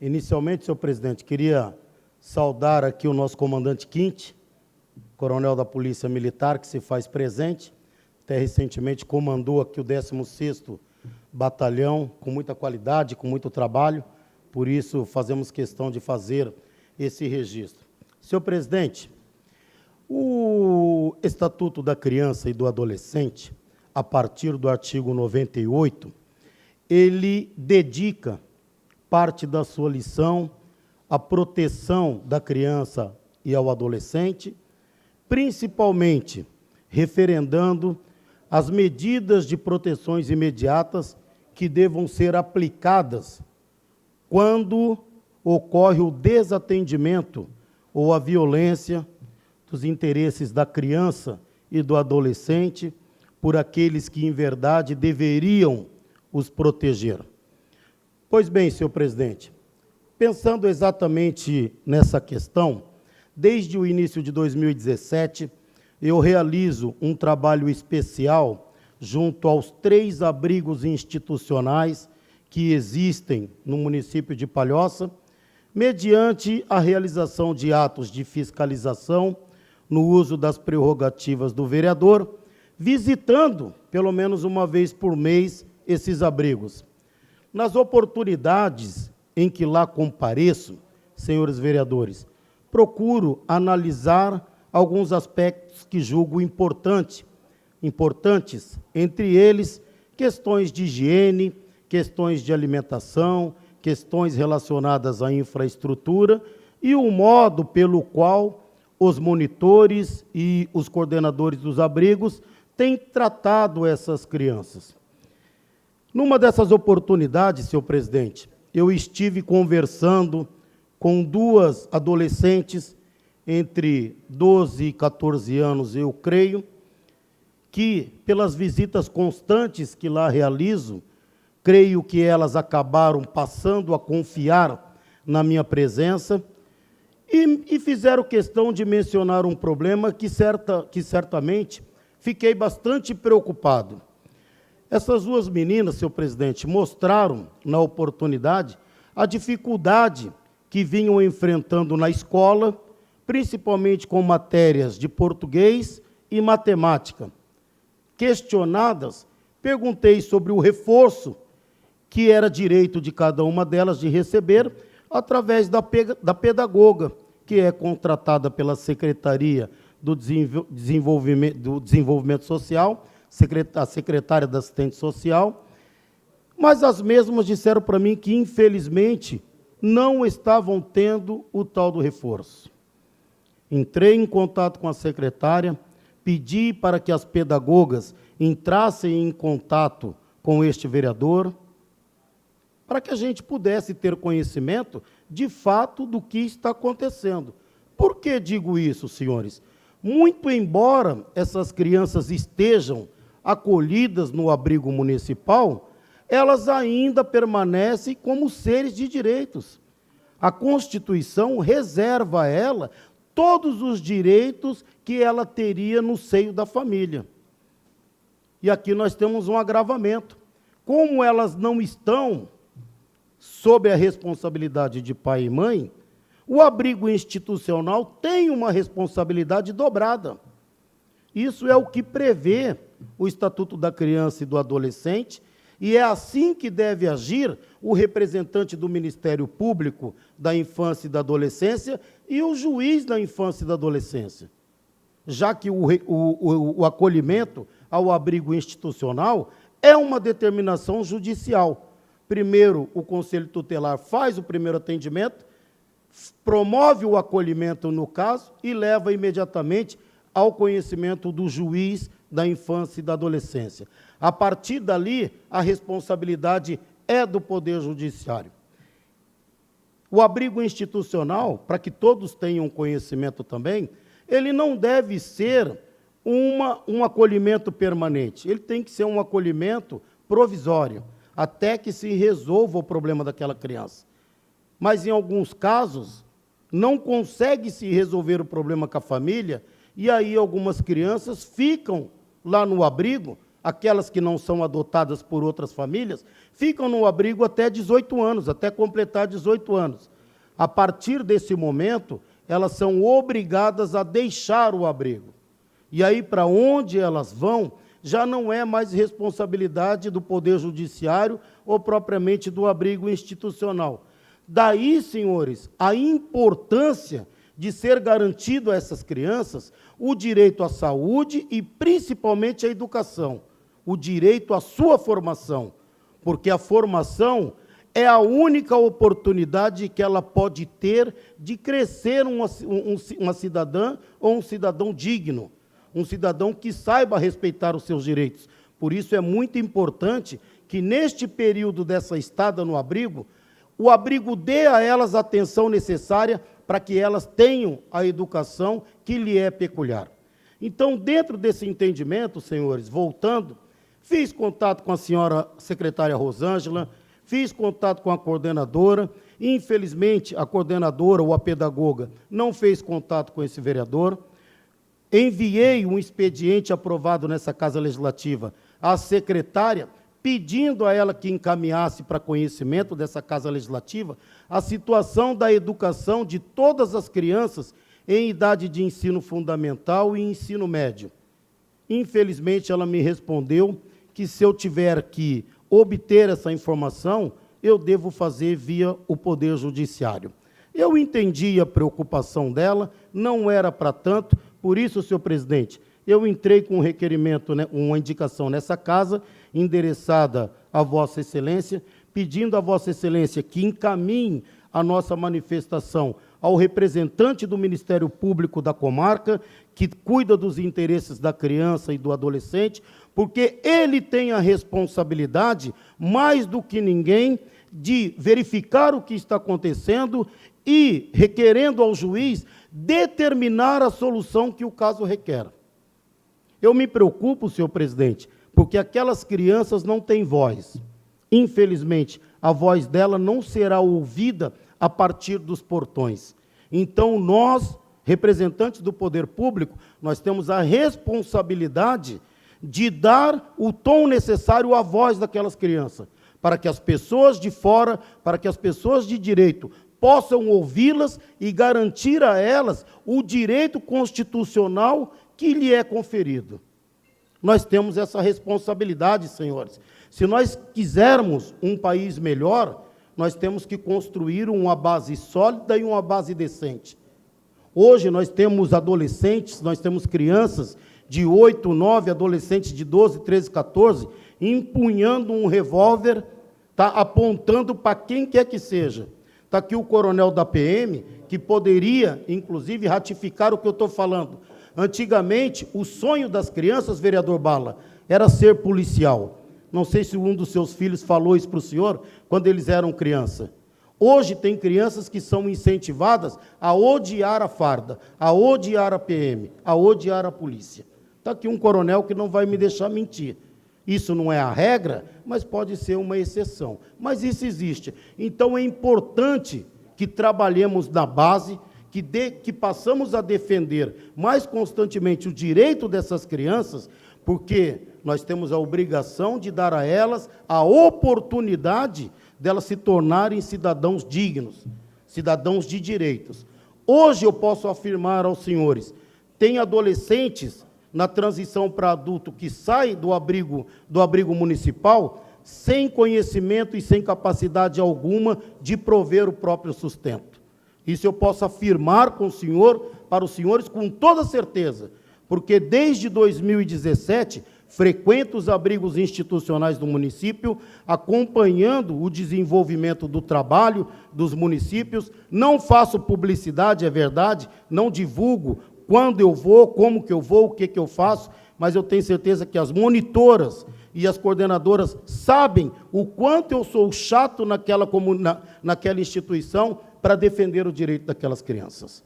Inicialmente, senhor presidente, queria saudar aqui o nosso comandante Quinte, coronel da Polícia Militar, que se faz presente, até recentemente comandou aqui o 16º Batalhão, com muita qualidade, com muito trabalho, por isso fazemos questão de fazer esse registro. Senhor presidente, o Estatuto da Criança e do Adolescente, a partir do artigo 98, ele dedica parte da sua lição à proteção da criança e ao adolescente, principalmente referendando as medidas de proteções imediatas que devam ser aplicadas quando ocorre o desatendimento ou a violência dos interesses da criança e do adolescente por aqueles que, em verdade, deveriam os proteger. Pois bem, senhor presidente, pensando exatamente nessa questão, desde o início de 2017, eu realizo um trabalho especial junto aos 3 abrigos institucionais que existem no município de Palhoça, mediante a realização de atos de fiscalização no uso das prerrogativas do vereador, visitando, pelo menos uma vez por mês, esses abrigos. Nas oportunidades em que lá compareço, senhores vereadores, procuro analisar alguns aspectos que julgo importantes, entre eles questões de higiene, questões de alimentação, questões relacionadas à infraestrutura e o modo pelo qual os monitores e os coordenadores dos abrigos têm tratado essas crianças. Numa dessas oportunidades, senhor presidente, eu estive conversando com 2 adolescentes entre 12 e 14 anos, eu creio, que, pelas visitas constantes que lá realizo, creio que elas acabaram passando a confiar na minha presença e fizeram questão de mencionar um problema que certamente fiquei bastante preocupado. Essas 2 meninas, senhor presidente, mostraram, na oportunidade, a dificuldade que vinham enfrentando na escola, principalmente com matérias de português e matemática. Questionadas, perguntei sobre o reforço que era direito de cada uma delas de receber através da pedagoga, que é contratada pela Secretaria do Desenvolvimento Social, a secretária da Assistente Social, mas as mesmas disseram para mim que, infelizmente, não estavam tendo o tal do reforço. Entrei em contato com a secretária, pedi para que as pedagogas entrassem em contato com este vereador, para que a gente pudesse ter conhecimento, de fato, do que está acontecendo. Por que digo isso, senhores? Muito embora essas crianças estejam acolhidas no abrigo municipal, elas ainda permanecem como seres de direitos. A Constituição reserva a ela todos os direitos que ela teria no seio da família. E aqui nós temos um agravamento. Como elas não estão sob a responsabilidade de pai e mãe, o abrigo institucional tem uma responsabilidade dobrada. Isso é o que prevê o Estatuto da Criança e do Adolescente, e é assim que deve agir o representante do Ministério Público da Infância e da Adolescência e o juiz da Infância e da Adolescência, já que o acolhimento ao abrigo institucional é uma determinação judicial. Primeiro, o Conselho Tutelar faz o primeiro atendimento, promove o acolhimento no caso e leva imediatamente ao conhecimento do juiz da infância e da adolescência. A partir dali, a responsabilidade é do Poder Judiciário. O abrigo institucional, para que todos tenham conhecimento também, ele não deve ser um acolhimento permanente, ele tem que ser um acolhimento provisório, até que se resolva o problema daquela criança. Mas, em alguns casos, não consegue se resolver o problema com a família, e aí algumas crianças ficam lá no abrigo aquelas que não são adotadas por outras famílias, ficam no abrigo até 18 anos, até completar 18 anos. A partir desse momento, elas são obrigadas a deixar o abrigo. E aí, para onde elas vão, já não é mais responsabilidade do Poder Judiciário ou propriamente do abrigo institucional. Daí, senhores, a importância de ser garantido a essas crianças o direito à saúde e, principalmente, à educação, o direito à sua formação, porque a formação é a única oportunidade que ela pode ter de crescer uma cidadã ou um cidadão digno, um cidadão que saiba respeitar os seus direitos. Por isso é muito importante que, neste período dessa estada no abrigo, o abrigo dê a elas a atenção necessária para que elas tenham a educação que lhe é peculiar. Então, dentro desse entendimento, senhores, voltando, fiz contato com a senhora secretária Rosângela, fiz contato com a coordenadora, infelizmente a coordenadora ou a pedagoga não fez contato com esse vereador, enviei um expediente aprovado nessa Casa Legislativa à secretária, pedindo a ela que encaminhasse para conhecimento dessa Casa Legislativa a situação da educação de todas as crianças em idade de ensino fundamental e ensino médio. Infelizmente, ela me respondeu que, se eu tiver que obter essa informação, eu devo fazer via o Poder Judiciário. Eu entendi a preocupação dela, não era para tanto, por isso, senhor presidente, eu entrei com um requerimento, uma indicação nessa casa, endereçada a Vossa Excelência, pedindo a Vossa Excelência que encaminhe a nossa manifestação ao representante do Ministério Público da comarca, que cuida dos interesses da criança e do adolescente, porque ele tem a responsabilidade, mais do que ninguém, de verificar o que está acontecendo e, requerendo ao juiz, determinar a solução que o caso requer. Eu me preocupo, senhor presidente, porque aquelas crianças não têm voz. Infelizmente, a voz dela não será ouvida a partir dos portões. Então, nós, representantes do poder público, nós temos a responsabilidade de dar o tom necessário à voz daquelas crianças, para que as pessoas de fora, para que as pessoas de direito possam ouvi-las e garantir a elas o direito constitucional que lhe é conferido. Nós temos essa responsabilidade, senhores. Se nós quisermos um país melhor, nós temos que construir uma base sólida e uma base decente. Hoje nós temos adolescentes, nós temos crianças de 8, 9, adolescentes de 12, 13, 14, empunhando um revólver, apontando para quem quer que seja. Está aqui o coronel da PM, que poderia, inclusive, ratificar o que eu estou falando. Antigamente, o sonho das crianças, vereador Bala, era ser policial. Não sei se um dos seus filhos falou isso para o senhor, quando eles eram criança. Hoje tem crianças que são incentivadas a odiar a farda, a odiar a PM, a odiar a polícia. Está aqui um coronel que não vai me deixar mentir. Isso não é a regra, mas pode ser uma exceção. Mas isso existe. Então é importante que trabalhemos na base, que passamos a defender mais constantemente o direito dessas crianças, porque nós temos a obrigação de dar a elas a oportunidade delas se tornarem cidadãos dignos, cidadãos de direitos. Hoje eu posso afirmar aos senhores, tem adolescentes na transição para adulto que saem do abrigo municipal sem conhecimento e sem capacidade alguma de prover o próprio sustento. Isso eu posso afirmar com o senhor, para os senhores, com toda certeza, porque desde 2017 frequento os abrigos institucionais do município, acompanhando o desenvolvimento do trabalho dos municípios. Não faço publicidade, é verdade, não divulgo quando eu vou, como que eu vou, o que eu faço, mas eu tenho certeza que as monitoras e as coordenadoras sabem o quanto eu sou chato naquela instituição para defender o direito daquelas crianças.